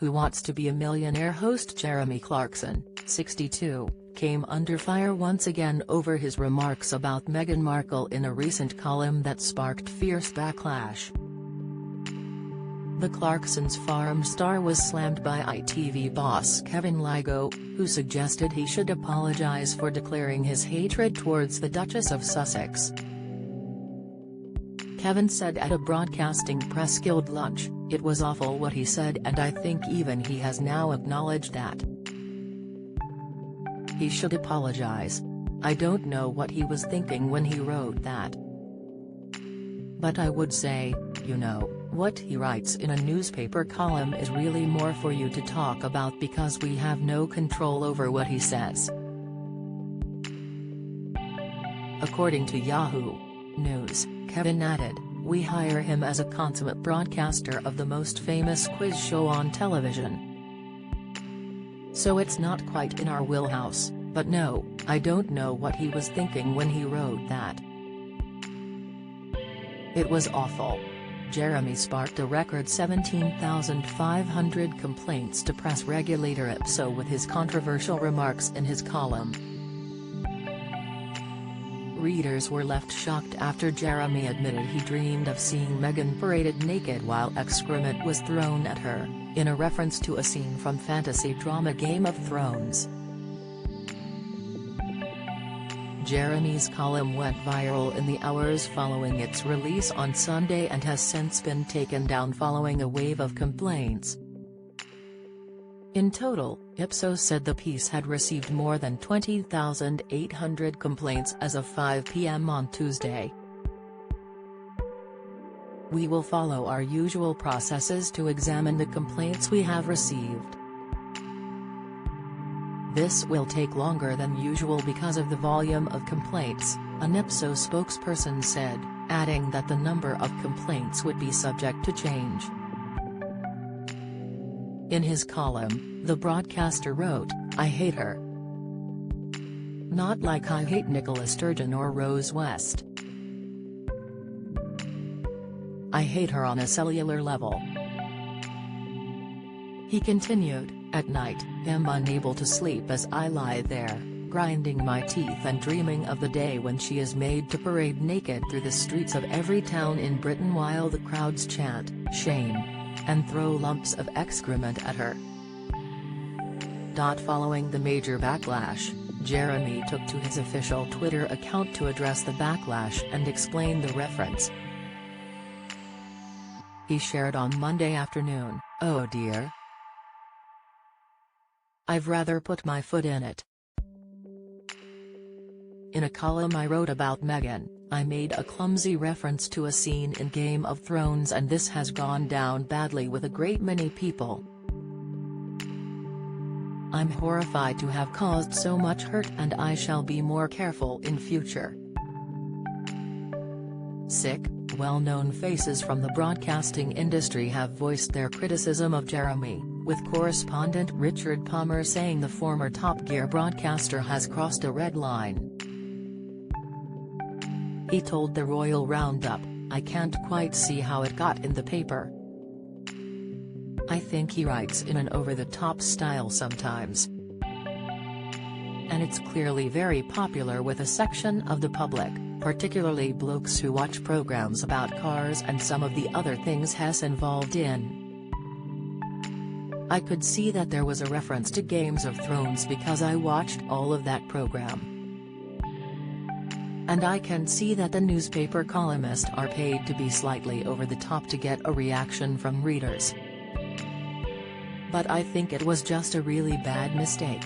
Who Wants to Be a Millionaire host Jeremy Clarkson, 62, came under fire once again over his remarks about Meghan Markle in a recent column that sparked fierce backlash. The Clarkson's farm star was slammed by ITV boss Kevin Ligo, who suggested he should apologize for declaring his hatred towards the Duchess of Sussex. Kevin said at a Broadcasting Press Guild lunch, "It was awful what he said, and I think even he has now acknowledged that he should apologize. I don't know what he was thinking when he wrote that. But I would say, you know, what he writes in a newspaper column is really more for you to talk about because we have no control over what he says." According to Yahoo News, Kevin added, "We hire him as a consummate broadcaster of the most famous quiz show on television. So it's not quite in our wheelhouse, but no, I don't know what he was thinking when he wrote that. It was awful." Jeremy sparked a record 17,500 complaints to press regulator Ipsos with his controversial remarks in his column. Readers were left shocked after Jeremy admitted he dreamed of seeing Meghan paraded naked while excrement was thrown at her, in a reference to a scene from fantasy drama Game of Thrones. Jeremy's column went viral in the hours following its release on Sunday and has since been taken down following a wave of complaints. In total, Ipsos said the piece had received more than 20,800 complaints as of 5 p.m. on Tuesday. "We will follow our usual processes to examine the complaints we have received. This will take longer than usual because of the volume of complaints," an Ipsos spokesperson said, adding that the number of complaints would be subject to change. In his column, the broadcaster wrote, "I hate her. Not like I hate Nicola Sturgeon or Rose West. I hate her on a cellular level." He continued, "At night, I'm unable to sleep as I lie there, grinding my teeth and dreaming of the day when she is made to parade naked through the streets of every town in Britain while the crowds chant, 'Shame,' and throw lumps of excrement at her." Following the major backlash, Jeremy took to his official Twitter account to address the backlash and explain the reference. He shared on Monday afternoon, "Oh dear. I've rather put my foot in it. In a column I wrote about Meghan, I made a clumsy reference to a scene in Game of Thrones and this has gone down badly with a great many people. I'm horrified to have caused so much hurt and I shall be more careful in future." Well-known faces from the broadcasting industry have voiced their criticism of Jeremy, with correspondent Richard Palmer saying the former Top Gear broadcaster has crossed a red line. He told the Royal Roundup, "I can't quite see how it got in the paper. I think he writes in an over-the-top style sometimes. And it's clearly very popular with a section of the public, particularly blokes who watch programs about cars and some of the other things he's involved in. I could see that there was a reference to Games of Thrones because I watched all of that program. And I can see that the newspaper columnists are paid to be slightly over the top to get a reaction from readers. But I think it was just a really bad mistake."